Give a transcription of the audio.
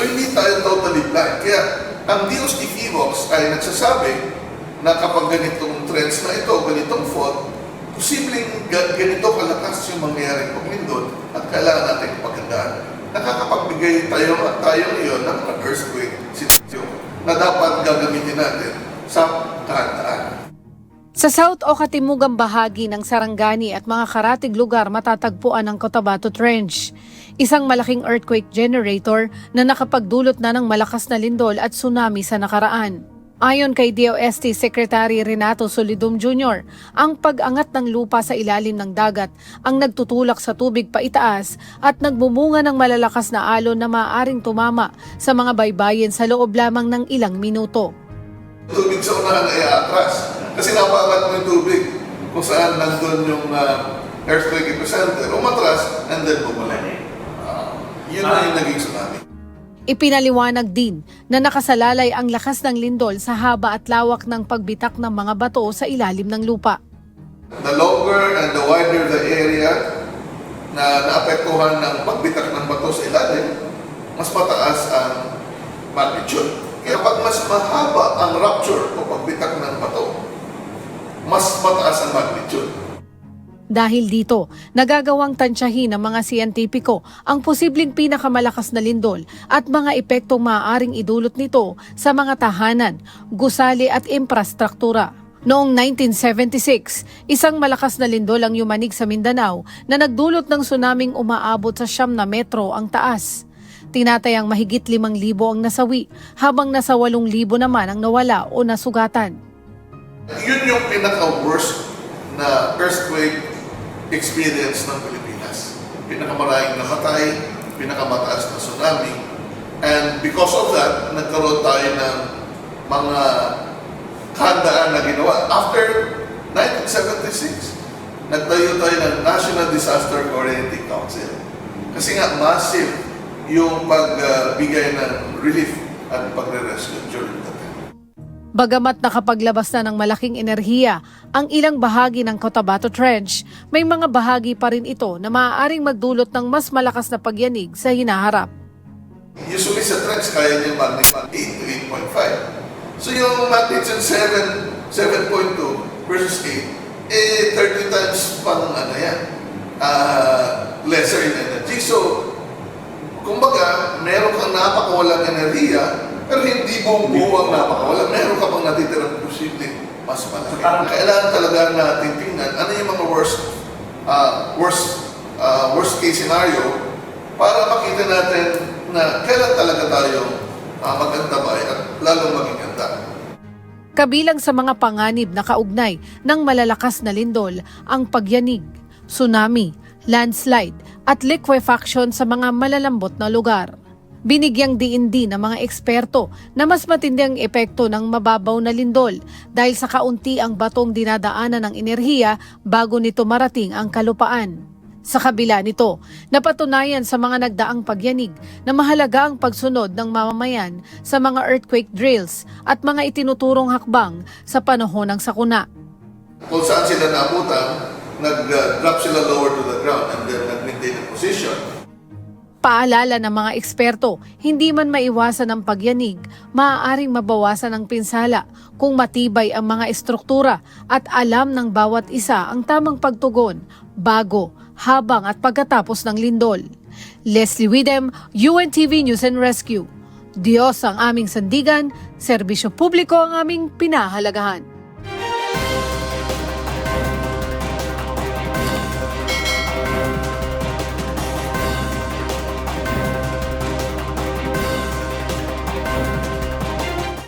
hindi tayo totally blind. Kaya ang Dios ni Evox ay nagsasabi na kapag ganitong trends na ito, ganitong fault, posibleng ganito kalakas yung mangyayaring paglindol at kailangan natin paghandaan. Nakakapagbigay tayo ngayon ng earthquake situation na dapat gagamitin natin sa kahandaan. Sa south o katimugang bahagi ng Sarangani at mga karatig lugar matatagpuan ang Cotabato Trench, isang malaking earthquake generator na nakapagdulot na ng malakas na lindol at tsunami sa nakaraan. Ayon kay DOST Secretary Renato Solidum Jr., ang pag-angat ng lupa sa ilalim ng dagat ang nagtutulak sa tubig paitaas at nagbumunga ng malalakas na alon na maaaring tumama sa mga baybayin sa loob lamang ng ilang minuto. Tubig sa unahan ay atras. Kasi napaangat mo yung tubig kung saan nandun yung earthquake epicenter, umatras, and then bumalik. Yun na yung naging tsunami. Ipinaliwanag din na nakasalalay ang lakas ng lindol sa haba at lawak ng pagbitak ng mga bato sa ilalim ng lupa. The longer and the wider the area na naapektuhan ng pagbitak ng bato sa ilalim, mas mataas ang magnitude. Kaya pag mas mahaba ang rupture o pagbitak ng bato, mas mataas ang magnitude. Dahil dito, nagagawang tansyahin ng mga siyentipiko ang posibleng pinakamalakas na lindol at mga epektong maaaring idulot nito sa mga tahanan, gusali at infrastruktura. Noong 1976, isang malakas na lindol ang yumanig sa Mindanao na nagdulot ng tsunaming umaabot sa 9 na metro ang taas. Tinatayang mahigit 5,000 ang nasawi, habang nasa 8,000 naman ang nawala o nasugatan. Yun yung pinaka-worst na earthquake experience ng Pilipinas. Pinakamaraming namatay, pinakamataas na tsunami, and because of that, nagkaroon tayo ng mga handaan na ginawa. After 1976, nagtayo tayo ng National Disaster Coordinating Council. Kasi nga, massive yung pagbigay ng relief at pagre-rescue during that time. Bagamat nakapaglabas na ng malaking enerhiya ang ilang bahagi ng Cotabato Trench, may mga bahagi pa rin ito na maaaring magdulot ng mas malakas na pagyanig sa hinaharap. Usually sa trench, kaya niya magnitude 8 to 8.5. So yung magnitude 7.2 versus 8, 30 times pang lesser in energy. So, kumbaga, meron kang napakawalang enerhiya, pero hindi buong-buo ang napakawala. Meron ka pang natitirang posibleng mas malaki. Kailangan talaga natin tingnan ano yung mga worst case scenario para makita natin na kailan talaga tayo mag-antabay at lalong maging ganda. Kabilang sa mga panganib na kaugnay ng malalakas na lindol ang pagyanig, tsunami, landslide at liquefaction sa mga malalambot na lugar. Binigyang diin din ng mga eksperto na mas matindi ang epekto ng mababaw na lindol dahil sa kaunti ang batong dinadaanan ng enerhiya bago nito marating ang kalupaan. Sa kabila nito, napatunayan sa mga nagdaang pagyanig na mahalaga ang pagsunod ng mamamayan sa mga earthquake drills at mga itinuturong hakbang sa panahon ng sakuna. Kung saan sila naabutan, nag-drop sila lower to the ground and then nag-maintain the position. Paalala ng mga eksperto, hindi man maiwasan ang pagyanig, maaaring mabawasan ang pinsala kung matibay ang mga estruktura at alam ng bawat isa ang tamang pagtugon, bago, habang at pagkatapos ng lindol. Leslie Widem, UNTV News and Rescue. Diyos ang aming sandigan, serbisyo publiko ang aming pinahalagahan.